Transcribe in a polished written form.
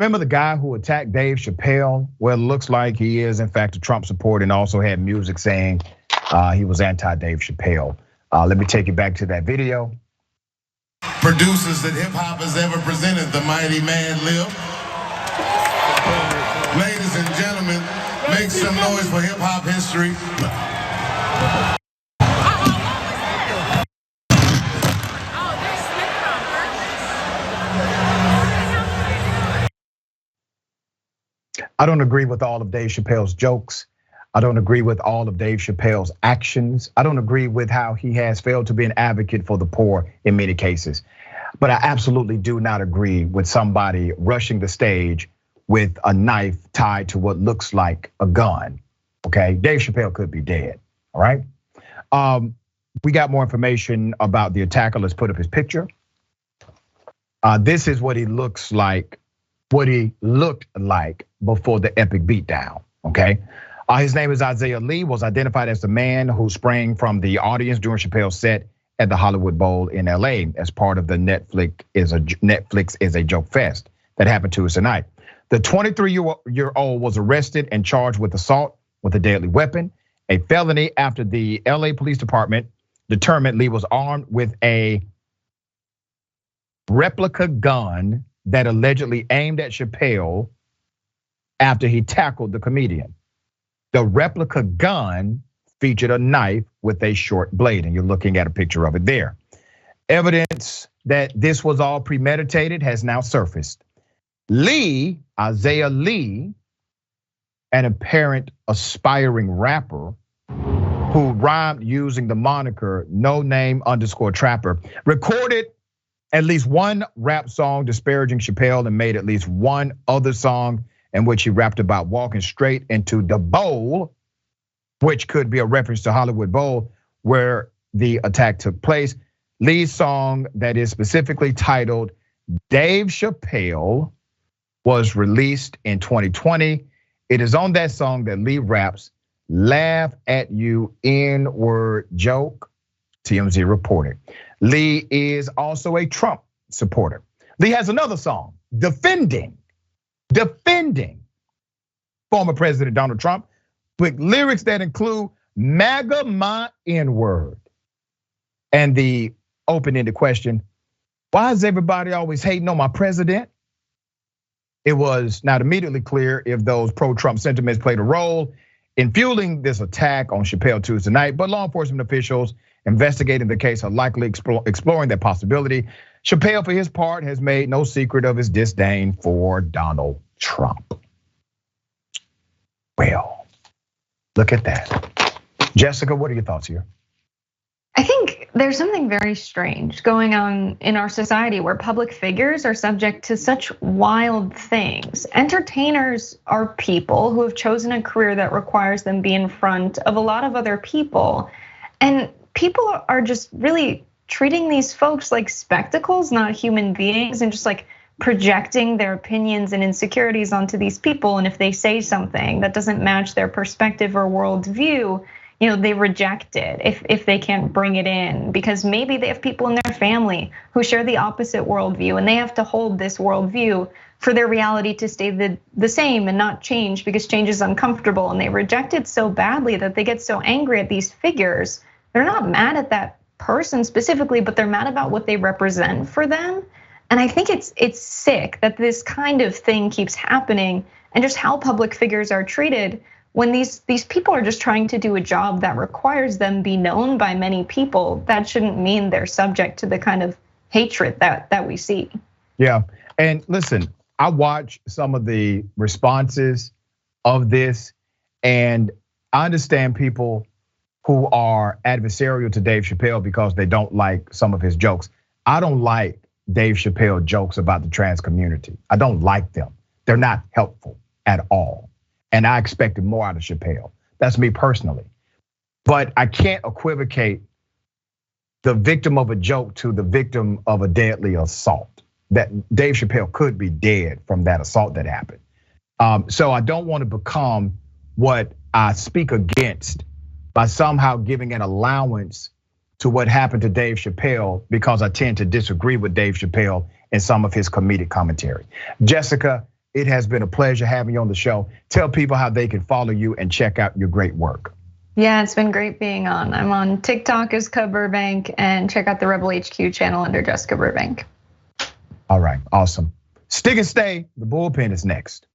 Remember the guy who attacked Dave Chappelle? Well, it looks like he is in fact a Trump supporter and also had music saying he was anti-Dave Chappelle. Let me take you back to that video. Producers that hip hop has ever presented, the mighty man Lil. Ladies and gentlemen, make some noise for hip hop history. I don't agree with all of Dave Chappelle's jokes. I don't agree with all of Dave Chappelle's actions. I don't agree with how he has failed to be an advocate for the poor in many cases. But I absolutely do not agree with somebody rushing the stage with a knife tied to what looks like a gun, okay? Dave Chappelle could be dead, all right? We got more information about the attacker. Let's put up his picture. This is what he looks like, what he looked like before the epic beatdown, okay? His name is Isaiah Lee, was identified as the man who sprang from the audience during Chappelle's set at the Hollywood Bowl in LA as part of the Netflix is a Joke Fest that happened Tuesday night. The 23-year-old was arrested and charged with assault with a deadly weapon, a felony after the LA Police Department determined Lee was armed with a replica gun that allegedly aimed at Chappelle after he tackled the comedian. The replica gun featured a knife with a short blade, and you're looking at a picture of it there. Evidence that this was all premeditated has now surfaced. Lee, Isaiah Lee, an apparent aspiring rapper who rhymed using the moniker no name _ trapper, recorded at least one rap song disparaging Chappelle and made at least one other song in which he rapped about walking straight into the bowl, which could be a reference to Hollywood Bowl where the attack took place. Lee's song that is specifically titled Dave Chappelle was released in 2020. It is on that song that Lee raps, "Laugh at you N-word joke," TMZ reported. Lee is also a Trump supporter. Lee has another song defending former President Donald Trump with lyrics that include MAGA my N-word. And the open-ended question, why is everybody always hating on my president? It was not immediately clear if those pro-Trump sentiments played a role in fueling this attack on Chappelle Tuesday night, but law enforcement officials investigating the case are likely exploring that possibility. Chappelle, for his part, has made no secret of his disdain for Donald Trump. Well, look at that. Jessica, what are your thoughts here? I think there's something very strange going on in our society where public figures are subject to such wild things. Entertainers are people who have chosen a career that requires them be in front of a lot of other people. And people are just really treating these folks like spectacles, not human beings, and just like projecting their opinions and insecurities onto these people. And if they say something that doesn't match their perspective or worldview, they reject it if they can't bring it in, because maybe they have people in their family who share the opposite worldview and they have to hold this worldview for their reality to stay the same and not change because change is uncomfortable. And they reject it so badly that they get so angry at these figures. They're not mad at that person specifically, but they're mad about what they represent for them. And I think it's sick that this kind of thing keeps happening and just how public figures are treated when these people are just trying to do a job that requires them be known by many people. That shouldn't mean they're subject to the kind of hatred that we see. Yeah, and listen, I watch some of the responses of this, and I understand people who are adversarial to Dave Chappelle because they don't like some of his jokes. I don't like Dave Chappelle jokes about the trans community. I don't like them. They're not helpful at all. And I expected more out of Chappelle. That's me personally. But I can't equivocate the victim of a joke to the victim of a deadly assault. That Dave Chappelle could be dead from that assault that happened. So I don't want to become what I speak against by somehow giving an allowance to what happened to Dave Chappelle because I tend to disagree with Dave Chappelle in some of his comedic commentary. Jessica, it has been a pleasure having you on the show. Tell people how they can follow you and check out your great work. Yeah, it's been great being on. I'm on TikTok as Burbank, and check out the Rebel HQ channel under Jessica Burbank. All right, awesome. Stick and stay. The bullpen is next.